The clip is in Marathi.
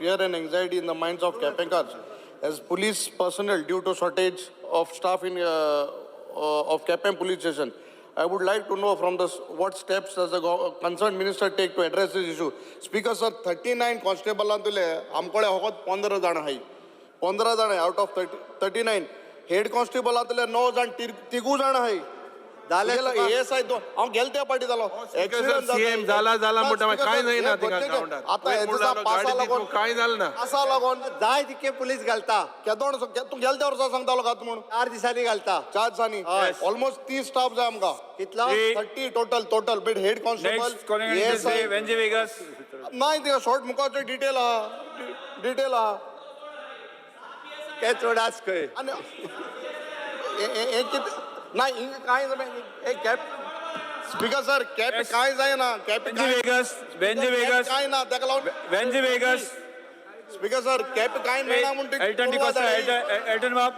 fear and anxiety in the minds of Quepencars. As police personnel, due to shortage of staff in of Quepem police station, I would like to know from what steps does the concerned minister take to address this issue. Speaker sir, 39 constable antule amkole hogot 15 jana hai. 15 jana out of 39. Head constable antule 9 jan tigu jana hai. ASI तो हम गेलते पार्टी झालो एक्सिडेंट सीएम झाला मोठा काय नाही ना तिका आता याचा पासा लागून काय झालं ना असा लागून जाय तिके पोलीस घालता केदोण तू गेलत्यावर सांगता लोक म्हणून 4 दिसांनी घालता 4 दिसांनी ऑलमोस्ट 30 स्टाफ जाय आमका कितला 30 total beat head constable ASI वेंजे वेगस नाही ते शॉर्ट मुकाचे डिटेल हा काय चोडास काय आणि एक नाही काय कॅप स्पीकर सर कॅप काय जाय ना कॅप वेंजे वेगस काय ना त्याला लावून वेंजे वेगस स्पीकर सर कॅप काय नाही ना म्हणते एल्टन डिकोस्टा एल्टन बाप